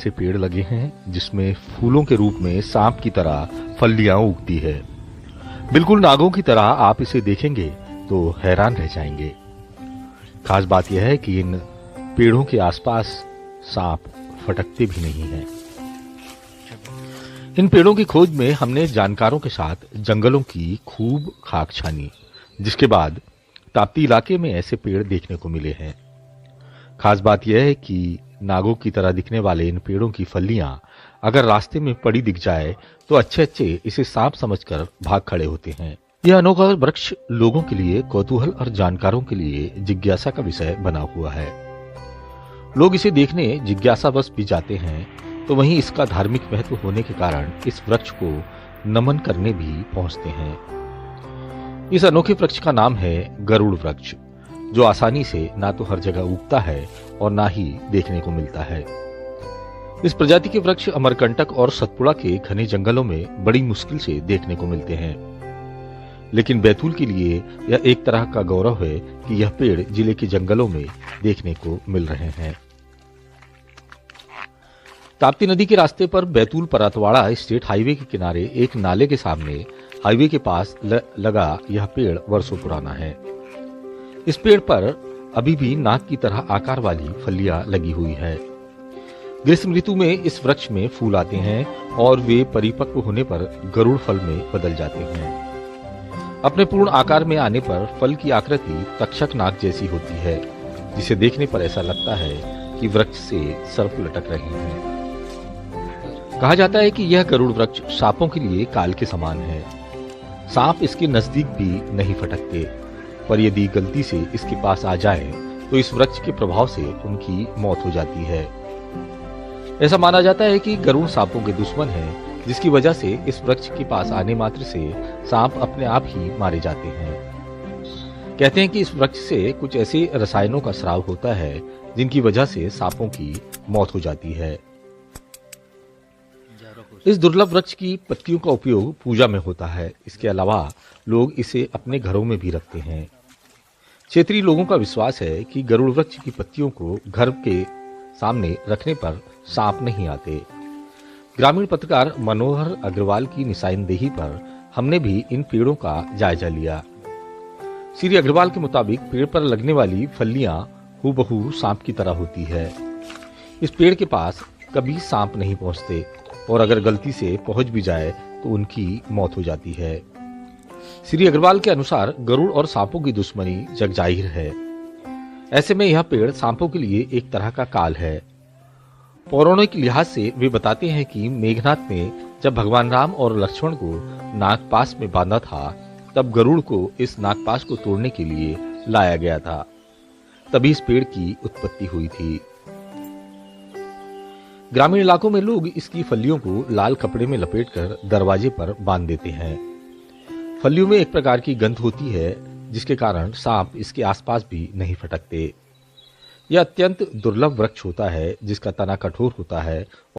ऐसे पेड़ लगे हैं जिसमें फूलों के रूप में सांप की तरह फलियां उगती है। बिल्कुल नागों की तरह आप इसे देखेंगे तो हैरान रह जाएंगे। खास बात यह है कि इन पेड़ों के आसपास सांप फटकते भी नहीं हैं। इन पेड़ों की खोज में हमने जानकारों के साथ जंगलों की खूब खाक छानी, जिसके बाद ताप्ती इलाके में ऐसे पेड़ देखने को मिले हैं। खास बात यह है कि नागों की तरह दिखने वाले इन पेड़ों की फलियां अगर रास्ते में पड़ी दिख जाए तो अच्छे अच्छे इसे सांप समझकर भाग खड़े होते हैं। यह अनोखा वृक्ष लोगों के लिए कौतूहल और जानकारों के लिए जिज्ञासा का विषय बना हुआ है। लोग इसे देखने जिज्ञासावश भी जाते हैं, तो वहीं इसका धार्मिक महत्व होने के कारण इस वृक्ष को नमन करने भी पहुंचते हैं। इस अनोखे वृक्ष का नाम है गरुड़ वृक्ष, जो आसानी से ना तो हर जगह उगता है और ना ही देखने को मिलता है। इस प्रजाति के वृक्ष अमरकंटक और सतपुड़ा के घने जंगलों में बड़ी मुश्किल से देखने को मिलते हैं, लेकिन बैतूल के लिए यह एक तरह का गौरव है कि यह पेड़ जिले के जंगलों में देखने को मिल रहे हैं। ताप्ती नदी के रास्ते पर बैतूल परतवाड़ा स्टेट हाईवे के किनारे एक नाले के सामने हाईवे के पास लगा यह पेड़ वर्षों पुराना है। इस पेड़ पर अभी भी नाक की तरह आकार वाली फलियां लगी हुई है। ग्रीष्म ऋतु में इस वृक्ष में फूल आते हैं और वे परिपक्व होने पर गरुड़ फल में बदल जाते हैं। अपने पूर्ण आकार में आने पर फल की आकृति तक्षक नाग जैसी होती है, जिसे देखने पर ऐसा लगता है कि वृक्ष से सर्प लटक रहे हैं। कहा जाता है कि यह गरुड़ वृक्ष सांपों के लिए काल के समान है। सांप इसके नजदीक भी नहीं फटकते, पर यदि गलती से इसके पास आ जाए तो इस वृक्ष के प्रभाव से उनकी मौत हो जाती है। ऐसा माना जाता है कि गरुड़ सांपों के दुश्मन है, जिसकी वजह से इस वृक्ष के पास आने मात्र से सांप अपने आप ही मारे जाते हैं। कहते हैं कि इस वृक्ष से कुछ ऐसे रसायनों का स्राव होता है जिनकी वजह से सांपों की मौत हो जाती है। इस दुर्लभ वृक्ष की पत्तियों का उपयोग पूजा में होता है। इसके अलावा लोग इसे अपने घरों में भी रखते हैं। क्षेत्रीय लोगों का विश्वास है कि गरुड़ वृक्ष की पत्तियों को घर के सामने रखने पर सांप नहीं आते। ग्रामीण पत्रकार मनोहर अग्रवाल की निशानदेही पर हमने भी इन पेड़ों का जायजा लिया। श्री अग्रवाल के मुताबिक पेड़ पर लगने वाली फलियां हूबहू सांप की तरह होती है। इस पेड़ के पास कभी सांप नहीं पहुंचते, और अगर गलती से पहुंच भी जाए तो उनकी मौत हो जाती है। श्री अग्रवाल के अनुसार गरुड़ और सांपों की दुश्मनी जगजाहिर है। ऐसे में यह पेड़ सांपों के लिए एक तरह का काल है। पौराणिक लिहाज से वे बताते हैं कि मेघनाथ ने जब भगवान राम और लक्ष्मण को नागपाश में बांधा था, तब गरुड़ को इस नागपाश को तोड़ने के लिए लाया गया था। तभी इस पेड़ की उत्पत्ति हुई थी। ग्रामीण इलाकों में लोग इसकी फलियों को लाल कपड़े में लपेटकर दरवाजे पर बांध देते हैं। फलियों में एक प्रकार की गंध होती है, जिसके कारण सांप इसके आसपास भी नहीं फटकते। यह अत्यंत दुर्लभ वृक्ष होता है, जिसका तना कठोर होता है